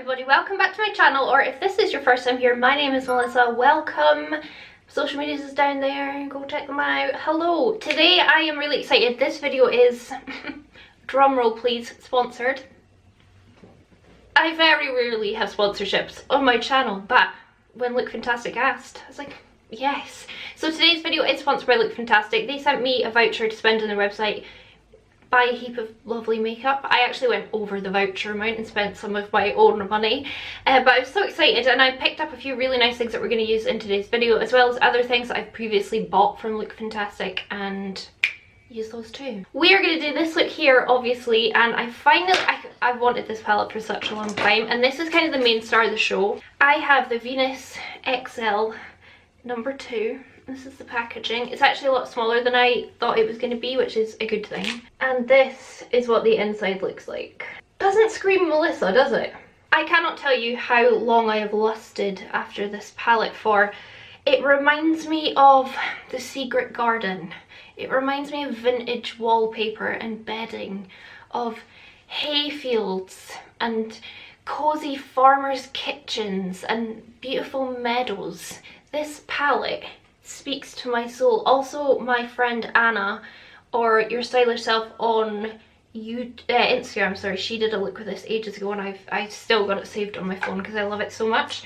everybody, welcome back to my channel, or if this is your first time here, my name is Melissa. Welcome. Social medias is down there, go check them out. Hello, today I am really excited. This video is, drum roll please, sponsored. I very rarely have sponsorships on my channel, but when Look Fantastic asked, I was like, yes. So today's video is sponsored by Look Fantastic. They sent me a voucher to spend on their website. Buy a heap of lovely makeup. I actually went over the voucher amount and spent some of my own money, but I was so excited, and I picked up a few really nice things that we're going to use in today's video, as well as other things that I've previously bought from Look Fantastic and use those too. We are going to do this look here, obviously, and I've wanted this palette for such a long time, and this is kind of the main star of the show. I have the Venus XL number 2. This is the packaging. It's actually a lot smaller than I thought it was going to be, which is a good thing. And this is what the inside looks like. Doesn't scream Melissa, does it? I cannot tell you how long I have lusted after this palette for. It reminds me of the Secret Garden. It reminds me of vintage wallpaper and bedding, of hayfields and cozy farmers' kitchens and beautiful meadows. This palette speaks to my soul. Also, my friend Anna, or Your Stylish Self on Instagram, sorry, she did a look with this ages ago, and I've still got it saved on my phone because I love it so much.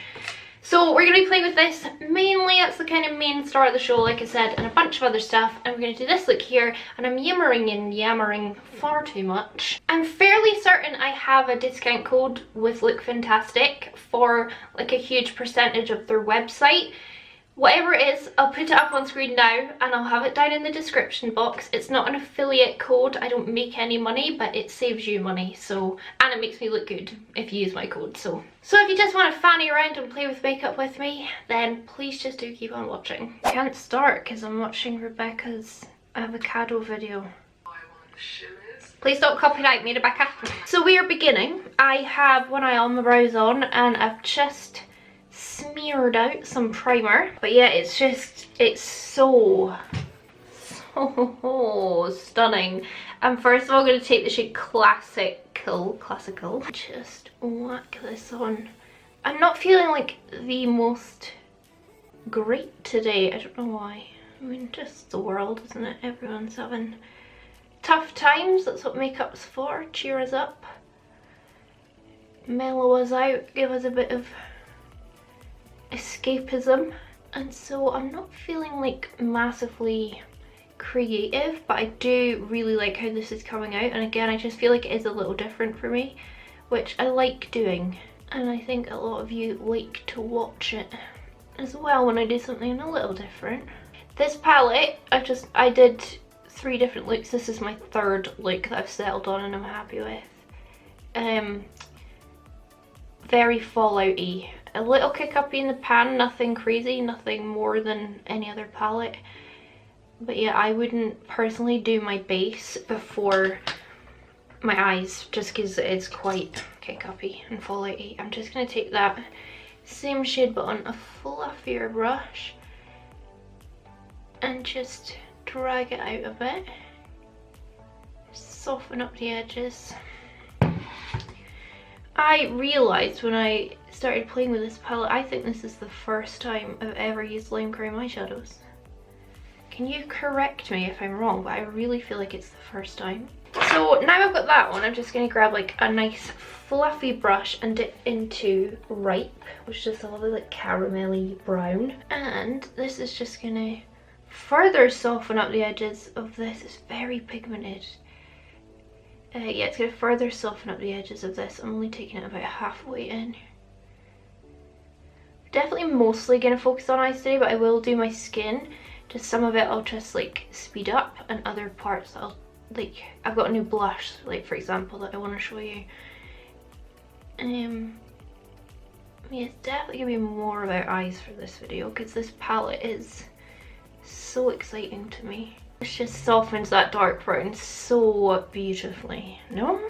So we're going to be playing with this mainly. That's the kind of main star of the show, like I said, and a bunch of other stuff. And we're going to do this look here, and I'm yammering far too much. I'm fairly certain I have a discount code with Look Fantastic for like a huge percentage of their website. Whatever it is, I'll put it up on screen now, and I'll have it down in the description box. It's not an affiliate code, I don't make any money, but it saves you money, so, and it makes me look good if you use my code, so if you just want to fanny around and play with makeup with me, then please just do keep on watching. I can't start because I'm watching Rebecca's avocado video. Please don't copyright me, Rebecca. So we are beginning. I have one eye on, my brows on, and I've just smeared out some primer, but yeah, it's so stunning. And first of all, I'm going to take the shade classical, just whack this on. I'm not feeling like the most great today. I don't know why. I mean, just the world, isn't it? Everyone's having tough times. That's what makeup's for. Cheer us up, mellow us out, give us a bit of escapism. And so I'm not feeling like massively creative, but I do really like how this is coming out, and again I just feel like it is a little different for me, which I like doing, and I think a lot of you like to watch it as well when I do something a little different. This palette, I did 3 different looks. This is my 3rd look that I've settled on and I'm happy with. Very Fallout-y. A little kick-uppy in the pan, nothing crazy, nothing more than any other palette. But yeah, I wouldn't personally do my base before my eyes, just because it's quite kick-uppy and Fallout-y. I'm just going to take that same shade but on a fluffier brush and just drag it out a bit. Soften up the edges. I realised when I started playing with this palette, I think this is the first time I've ever used Limecrime eyeshadows. Can you correct me if I'm wrong, but I really feel like it's the first time. So now I've got that one, I'm just going to grab like a nice fluffy brush and dip into Ripe, which is just a lovely like caramelly brown. And this is just going to further soften up the edges of this. It's very pigmented. Yeah, it's going to further soften up the edges of this. I'm only taking it about halfway in. Definitely mostly going to focus on eyes today, but I will do my skin. Just some of it I'll just like speed up, and other parts I'll like, I've got a new blush, like for example, that I want to show you. Yeah, it's definitely going to be more about eyes for this video, because this palette is so exciting to me. It just softens that dark brown so beautifully. No?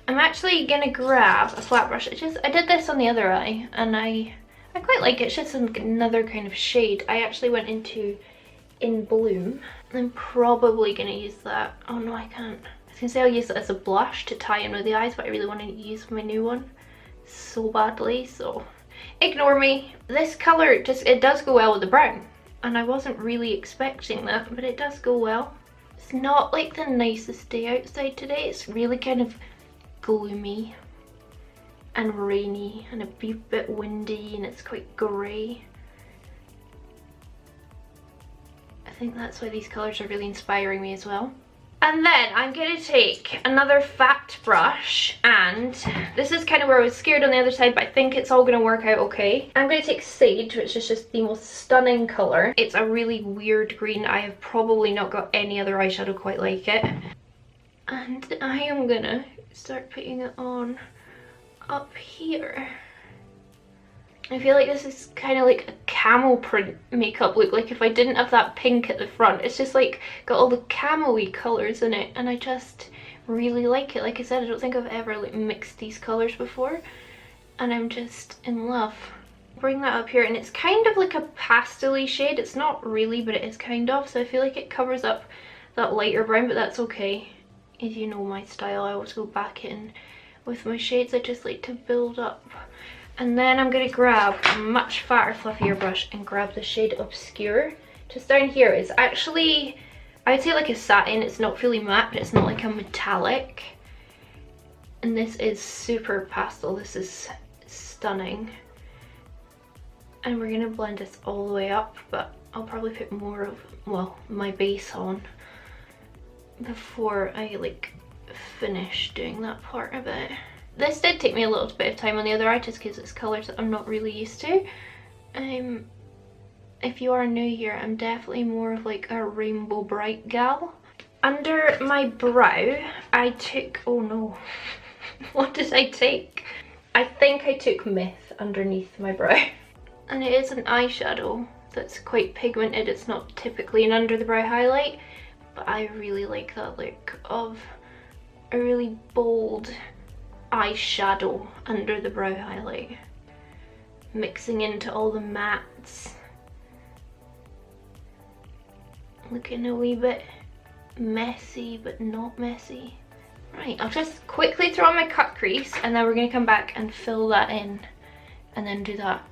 I'm actually gonna grab a flat brush. I did this on the other eye, and I quite like it. It's just another kind of shade. I actually went into In Bloom. I'm probably gonna use that. Oh no, I can't. I was gonna say I'll use it as a blush to tie in with the eyes, but I really want to use my new one. so badly, so ignore me. This colour, it does go well with the brown, and I wasn't really expecting that, but it does go well. It's not like the nicest day outside today. It's really kind of gloomy and rainy and a bit windy, and it's quite grey. I think that's why these colours are really inspiring me as well. And then I'm going to take another fat brush, and this is kind of where I was scared on the other side, but I think it's all going to work out okay. I'm going to take Sage, which is just the most stunning colour. It's a really weird green. I have probably not got any other eyeshadow quite like it. And I am going to start putting it on up here. I feel like this is kind of like a camel print makeup look. Like if I didn't have that pink at the front, it's just like got all the camo-y colours in it, and I just really like it. Like I said, I don't think I've ever like mixed these colours before, and I'm just in love. Bring that up here, and it's kind of like a pastel-y shade. It's not really, but it is kind of, so I feel like it covers up that lighter brown, but that's okay. If you know my style, I always go back in with my shades. I just like to build up. And then I'm going to grab a much fatter, fluffier brush and grab the shade Obscure. Just down here, it's actually, I would say like a satin. It's not fully matte, but it's not like a metallic. And this is super pastel. This is stunning. And we're going to blend this all the way up, but I'll probably put more of, well, my base on before I like finish doing that part of it. This did take me a little bit of time on the other eye, just because it's colours that I'm not really used to. If you are new here, I'm definitely more of like a rainbow bright gal. Under my brow, I took, oh no, what did I take? I think I took Myth underneath my brow. And it is an eyeshadow that's quite pigmented. It's not typically an under the brow highlight, but I really like that look of a really bold eyeshadow under the brow highlight, mixing into all the mattes, looking a wee bit messy but not messy. Right, I'll just quickly throw on my cut crease, and then we're going to come back and fill that in and then do that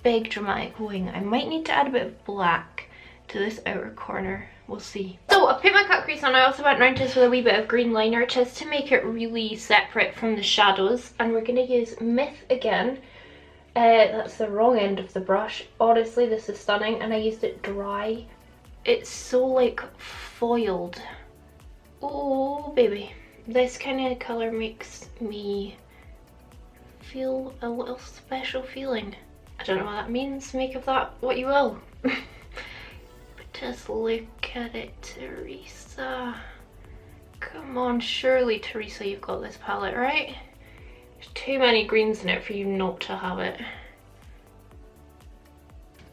big dramatic wing. I might need to add a bit of black to this outer corner. We'll see. So I put my cut crease on. I also went around this with a wee bit of green liner just to make it really separate from the shadows. And we're going to use Myth again. That's the wrong end of the brush. Honestly, this is stunning, and I used it dry. It's so like foiled. Oh baby. This kind of colour makes me feel a little special feeling. I don't know what that means. Make of that what you will. Just look at it, Teresa. Come on, surely, Teresa, you've got this palette, right? There's too many greens in it for you not to have it.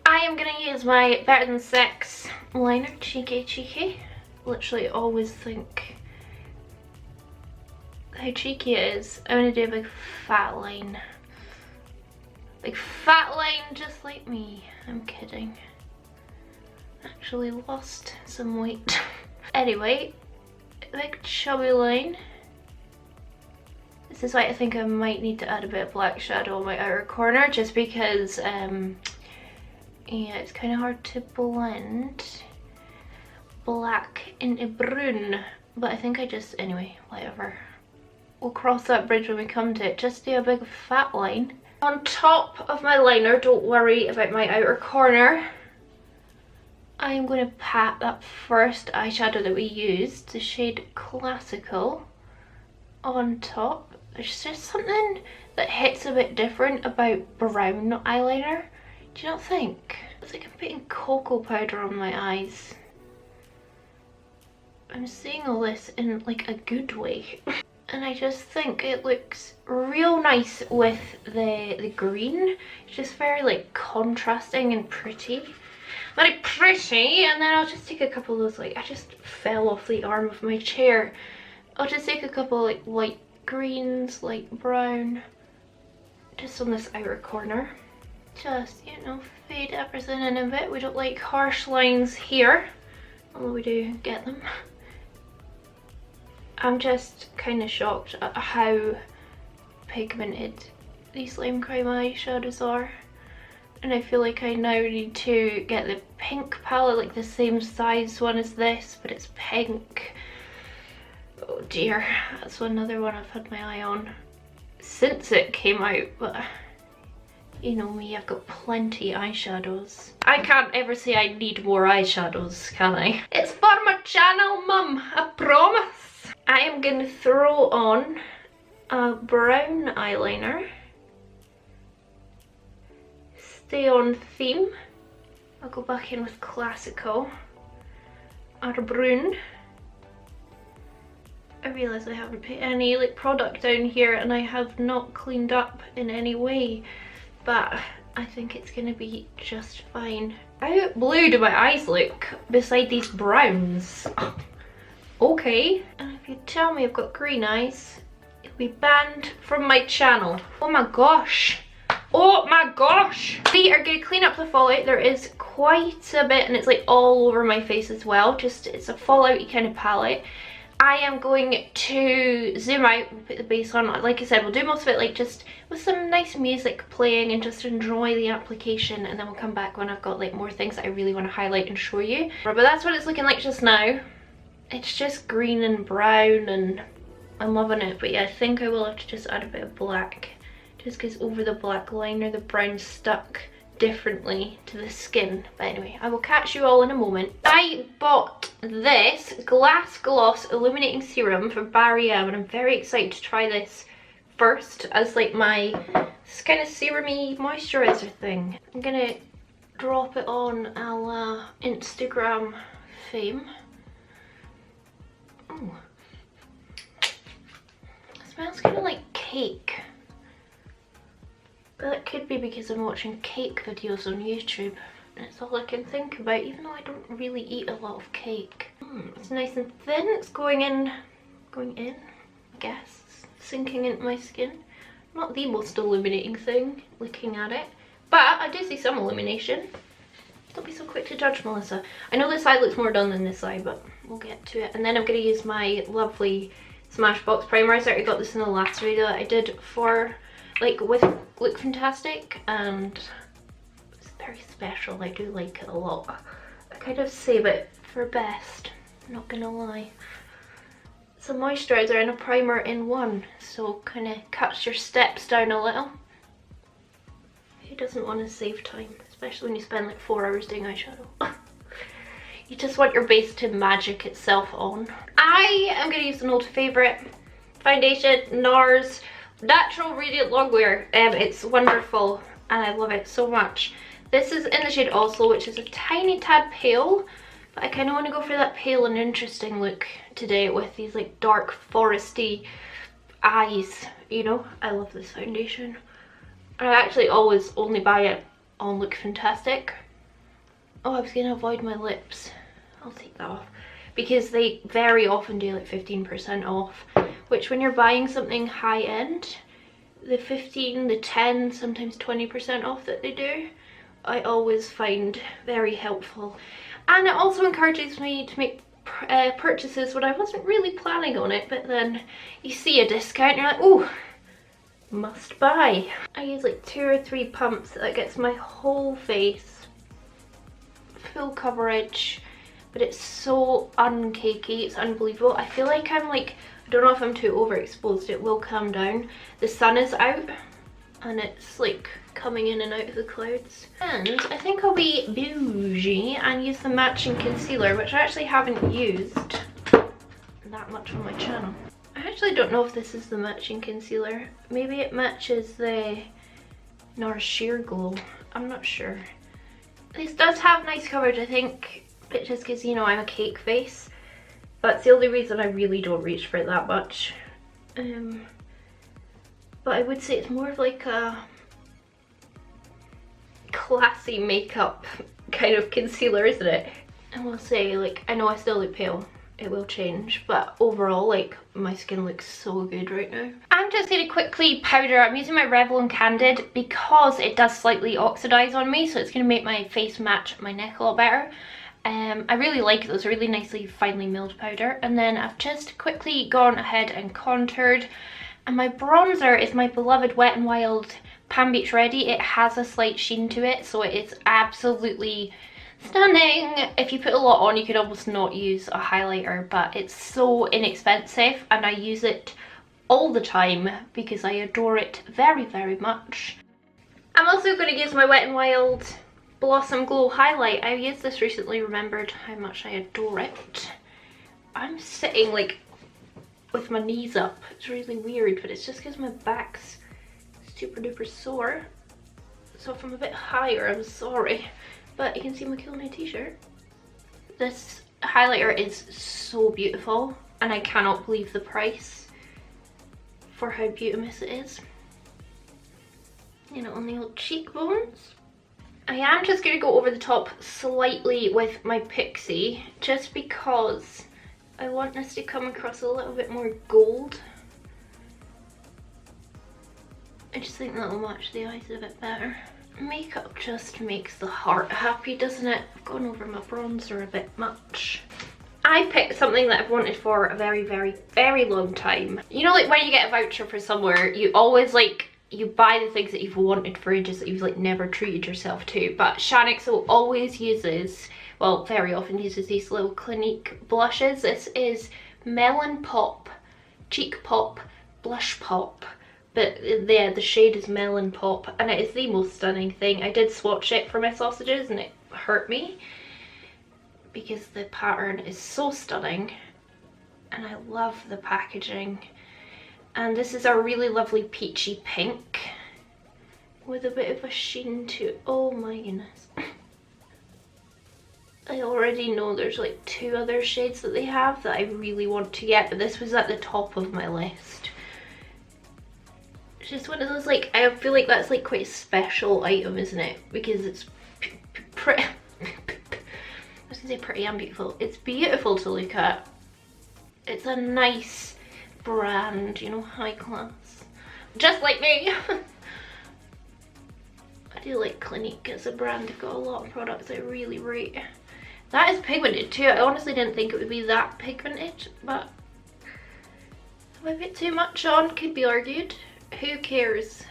I am going to use my Better Than Sex liner, cheeky. Literally always think how cheeky it is. I'm going to do a big fat line. Big fat line just like me. I'm kidding. Actually lost some weight. Anyway, big chubby line. This is why I think I might need to add a bit of black shadow on my outer corner, just because yeah, it's kind of hard to blend black into brune, but I think I just, anyway, whatever. We'll cross that bridge when we come to it. Just do a big fat line. On top of my liner, don't worry about my outer corner. I'm going to pat that first eyeshadow that we used, the shade Classical, on top. There's just something that hits a bit different about brown eyeliner. Do you not think? It's like I'm putting cocoa powder on my eyes. I'm seeing all this in like a good way. And I just think it looks real nice with the green. It's just very like contrasting and pretty. Very pretty. And then I'll just take a couple of those, like, I just fell off the arm of my chair. I'll just take a couple like light greens, light brown, just on this outer corner. Just, you know, fade everything in a bit. We don't like harsh lines here, although we do get them. I'm just kind of shocked at how pigmented these Limecrime eyeshadows are. And I feel like I now need to get the pink palette, like the same size one as this, but it's pink. Oh dear, that's another one I've had my eye on since it came out, but you know me, I've got plenty eyeshadows. I can't ever say I need more eyeshadows, can I? It's for my channel, mum, I promise. I am gonna throw on a brown eyeliner. Stay on theme. I'll go back in with classical. Or brown. I realise I haven't put any like product down here and I have not cleaned up in any way, but I think it's gonna be just fine. How blue do my eyes look beside these browns? Okay, and if you tell me I've got green eyes, it'll be banned from my channel. Oh my gosh. Oh my gosh! We are going to clean up the fallout. There is quite a bit and it's like all over my face as well. Just, it's a fallouty kind of palette. I am going to zoom out and put the base on. Like I said, we'll do most of it like just with some nice music playing and just enjoy the application, and then we'll come back when I've got like more things that I really want to highlight and show you. But that's what it's looking like just now. It's just green and brown and I'm loving it. But yeah, I think I will have to just add a bit of black, just because over the black liner the brown stuck differently to the skin. But anyway, I will catch you all in a moment. I bought this Glass Gloss Illuminating Serum for Barry M, and I'm very excited to try this first as like my kind of serum-y moisturizer thing. I'm gonna drop it on a la Instagram fame. Oh, it smells kind of like cake. But it could be because I'm watching cake videos on YouTube. That's all I can think about, even though I don't really eat a lot of cake. It's nice and thin. It's going in, I guess. Sinking into my skin. Not the most illuminating thing, looking at it. But I do see some illumination. Don't be so quick to judge, Melissa. I know this side looks more done than this side, but we'll get to it. And then I'm going to use my lovely Smashbox Primer. I certainly got this in the last video that I did for, like, with Look Fantastic, and it's very special. I do like it a lot. I kind of save it for best, not gonna lie. It's a moisturizer and a primer in one, so kind of cuts your steps down a little. Who doesn't want to save time, especially when you spend like 4 hours doing eyeshadow? You just want your base to magic itself on. I am going to use an old favourite foundation, NARS Natural Radiant Longwear. It's wonderful and I love it so much. This is in the shade Also, which is a tiny tad pale, but I kind of want to go for that pale and interesting look today with these like dark foresty eyes, you know. I love this foundation. I actually always only buy it on Look Fantastic. Oh, I was going to avoid my lips. I'll take that off. Because they very often do like 15% off, which when you're buying something high end, the 15, the 10, sometimes 20% off that they do, I always find very helpful. And it also encourages me to make purchases when I wasn't really planning on it, but then you see a discount and you're like, oh, must buy. I use like 2 or 3 pumps that gets my whole face, full coverage. But it's so uncakey, it's unbelievable. I feel like I'm like, I don't know if I'm too overexposed, it will calm down. The sun is out and it's like coming in and out of the clouds. And I think I'll be bougie and use the matching concealer, which I actually haven't used that much on my channel. I actually don't know if this is the matching concealer. Maybe it matches the NARS Sheer Glow, I'm not sure. This does have nice coverage, I think. But just because, you know, I'm a cake face. That's the only reason I really don't reach for it that much. But I would say it's more of like a classy makeup kind of concealer, isn't it? I will say, like, I know I still look pale. It will change. But overall, like, my skin looks so good right now. I'm just going to quickly powder. I'm using my Revlon Candid because it does slightly oxidize on me. So it's going to make my face match my neck a lot better. I really like it. It's a really nicely finely milled powder. And then I've just quickly gone ahead and contoured And my bronzer is my beloved Wet n Wild Palm Beach Ready. It has a slight sheen to it, so it is absolutely stunning. If you put a lot on, you could almost not use a highlighter, but it's so inexpensive and I use it all the time because I adore it very, very much. I'm also going to use my Wet n Wild Blossom Glow highlight. I used this recently, remembered how much I adore it. I'm sitting like with my knees up. It's really weird, but it's just because my back's super duper sore. So if I'm a bit higher, I'm sorry. But you can see my cool new t-shirt. This highlighter is so beautiful and I cannot believe the price for how Makemeupmissa it is. You know, on the old cheekbones. I am just going to go over the top slightly with my Pixie, just because I want this to come across a little bit more gold. I just think that'll match the eyes a bit better. Makeup just makes the heart happy, doesn't it? I've gone over my bronzer a bit much. I picked something that I've wanted for a very, very, very long time. You know, like when you get a voucher for somewhere, you always like, you buy the things that you've wanted for ages that you've like never treated yourself to. But Shaniqso always uses, well, very often uses these little Clinique blushes. This is Melon Pop, Cheek Pop, Blush Pop. But yeah, the shade is Melon Pop and it is the most stunning thing. I did swatch it for my sausages and it hurt me because the pattern is so stunning and I love the packaging. And this is a really lovely peachy pink with a bit of a sheen to it. Oh my goodness. I already know there's like 2 other shades that they have that I really want to get, but this was at the top of my list. It's just one of those, like, I feel like that's like quite a special item, isn't it? Because it's pretty, I was gonna say pretty and beautiful. It's beautiful to look at. It's a nice brand, you know, high class. Just like me. I do like Clinique as a brand. They've got a lot of products I really rate. That is pigmented too. I honestly didn't think it would be that pigmented, but have I put too much on? Could be argued. Who cares?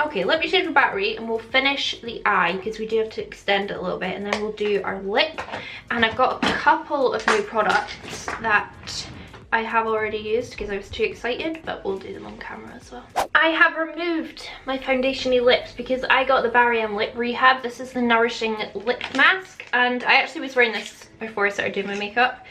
Okay, let me change my battery and we'll finish the eye because we do have to extend it a little bit, and then we'll do our lip. And I've got a couple of new products that I have already used because I was too excited, but we'll do them on camera as well. I have removed my foundation-y lips because I got the Barry Lip Rehab. This is the Nourishing Lip Mask and I actually was wearing this before I started doing my makeup.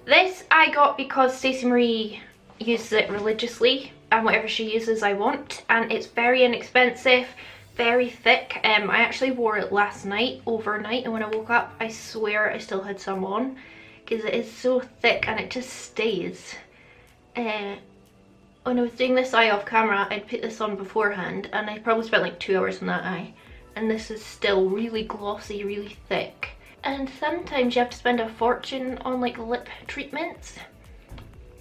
This I got because Stacey Marie uses it religiously and whatever she uses I want, and it's very inexpensive, very thick. I actually wore it last night overnight and when I woke up I swear I still had some on because it is so thick and it just stays. When I was doing this eye off camera I'd put this on beforehand and I probably spent like 2 hours on that eye, and this is still really glossy, really thick. And sometimes you have to spend a fortune on like lip treatments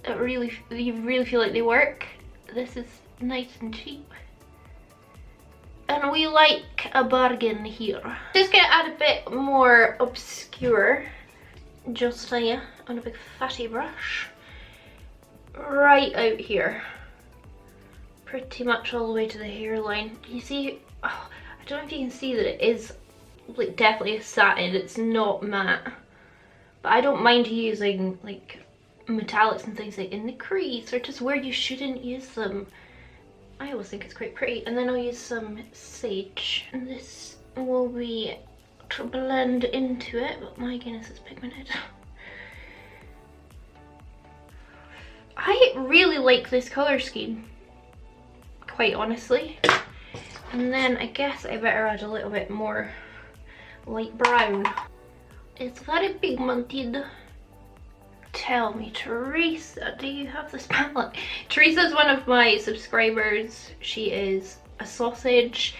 that really, you really feel like they work. This is nice and cheap. And we like a bargain here. Just gonna add a bit more obscure, just here, on a big fatty brush. Right out here. Pretty much all the way to the hairline. You see, oh, I don't know if you can see that it is like definitely a satin, it's not matte. But I don't mind using like metallics and things like in the crease or just where you shouldn't use them. I always think it's quite pretty. And then I'll use some sage, and this will be to blend into it, but my goodness, it's pigmented. I really like this colour scheme, quite honestly. And then I guess I better add a little bit more light brown. It's very pigmented. Tell me, Teresa, do you have this palette? Teresa's one of my subscribers. She is a sausage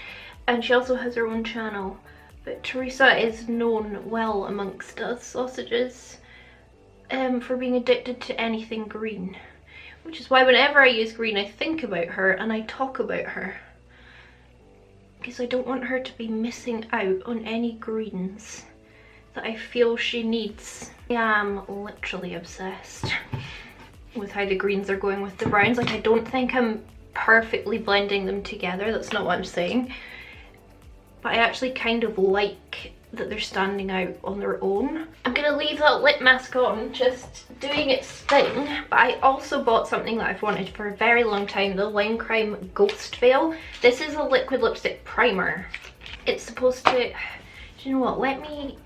and she also has her own channel. But Teresa is known well amongst us sausages for being addicted to anything green. Which is why whenever I use green I think about her and I talk about her. Because I don't want her to be missing out on any greens that I feel she needs. I am literally obsessed. with how the greens are going with the browns. Like, I don't think I'm perfectly blending them together, that's not what I'm saying, but I actually kind of like that they're standing out on their own. I'm gonna leave that lip mask on, just doing its thing, but I also bought something that I've wanted for a very long time, the Limecrime Ghost Veil. This is a liquid lipstick primer. It's supposed to, do you know what, let me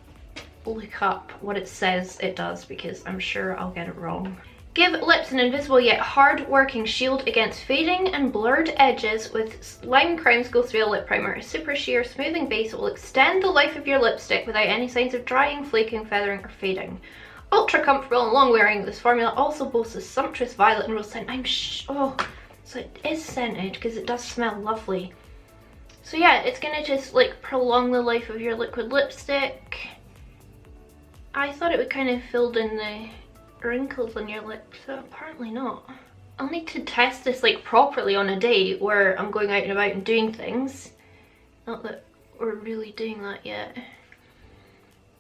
look up what it says it does, because I'm sure I'll get it wrong. Give lips an invisible yet hard-working shield against fading and blurred edges with Limecrime's Ghost Veil Lip Primer. A super sheer, smoothing base that will extend the life of your lipstick without any signs of drying, flaking, feathering, or fading. Ultra comfortable and long wearing, this formula also boasts a sumptuous violet and rose scent. Oh, so it is scented because it does smell lovely. So yeah, it's gonna just like prolong the life of your liquid lipstick. I thought it would kind of fill in the wrinkles on your lips, so apparently not. I'll need to test this like properly on a day where I'm going out and about and doing things, not that we're really doing that yet,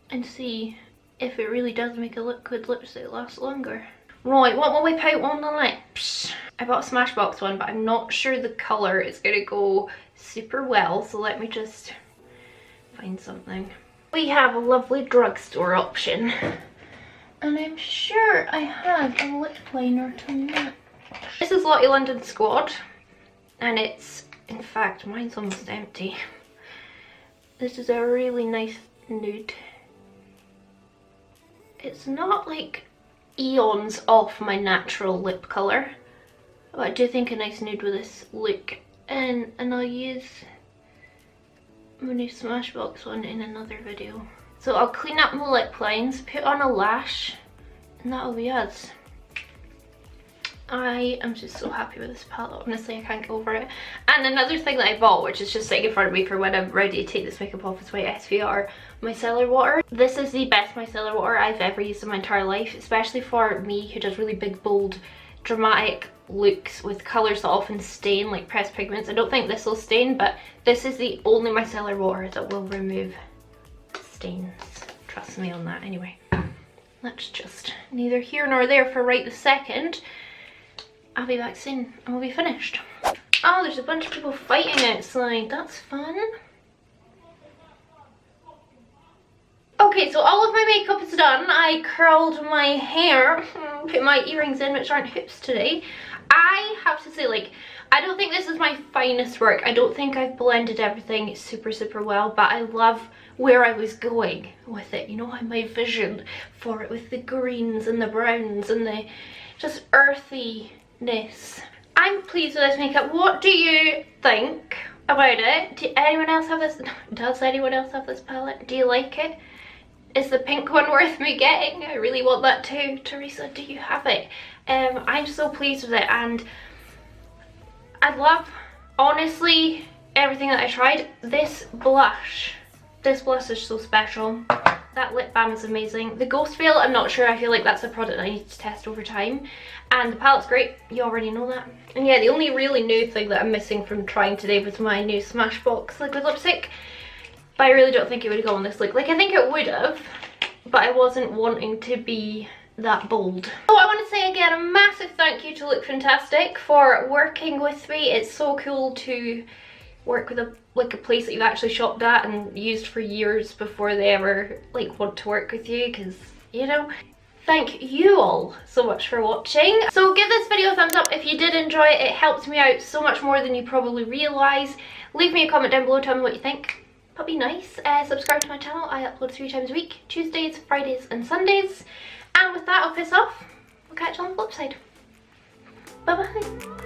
and see if it really does make a liquid lipstick last longer. Right, what will we put on the lips? I bought a Smashbox one, but I'm not sure the colour is going to go super well, so let me just find something. We have a lovely drugstore option, and I'm sure I have a lip liner to match. This is Lottie London Squad, and it's, in fact, mine's almost empty. This is a really nice nude. It's not like eons off my natural lip colour, but I do think a nice nude with this look. And I'll use my new Smashbox one in another video. So I'll clean up my lip lines, put on a lash, and that'll be us. I am just so happy with this palette, honestly, I can't get over it. And another thing that I bought, which is just sitting in front of me for when I'm ready to take this makeup off, is my Svr Micellar Water. This is the best micellar water I've ever used in my entire life, especially for me who does really big, bold, dramatic looks with colours that often stain, like pressed pigments. I don't think this will stain, but this is the only micellar water that will remove stains. Trust me on that. Anyway, that's just neither here nor there for right this second. I'll be back soon and we'll be finished. Oh, there's a bunch of people fighting outside. That's fun. Okay, so all of my makeup is done. I curled my hair, put my earrings in, which aren't hoops today. I have to say, like, I don't think this is my finest work. I don't think I've blended everything super, super well, but I love where I was going with it. You know, my vision for it with the greens and the browns and the just earthiness. I'm pleased with this makeup. What do you think about it? Does anyone else have this palette? Do you like it? Is the pink one worth me getting? I really want that too. Teresa, do you have it? I'm so pleased with it, and I love, honestly, everything that I tried. This blush is so special. That lip balm is amazing. The Ghost Veil, I'm not sure. I feel like that's a product I need to test over time. And the palette's great. You already know that. And yeah, the only really new thing that I'm missing from trying today was my new Smashbox liquid lipstick. But I really don't think it would go on this look. Like, I think it would have, but I wasn't wanting to be that bold. So I want to say again a massive thank you to Look Fantastic for working with me. It's so cool to work with a place that you've actually shopped at and used for years before they ever like want to work with you, because, you know. Thank you all so much for watching. So give this video a thumbs up if you did enjoy it. It helps me out so much more than you probably realise. Leave me a comment down below, tell me what you think. That'd be nice. Subscribe to my channel. I upload 3 times a week, Tuesdays, Fridays and Sundays. And with that, I'll piss off. We'll catch you on the flip side. Bye bye.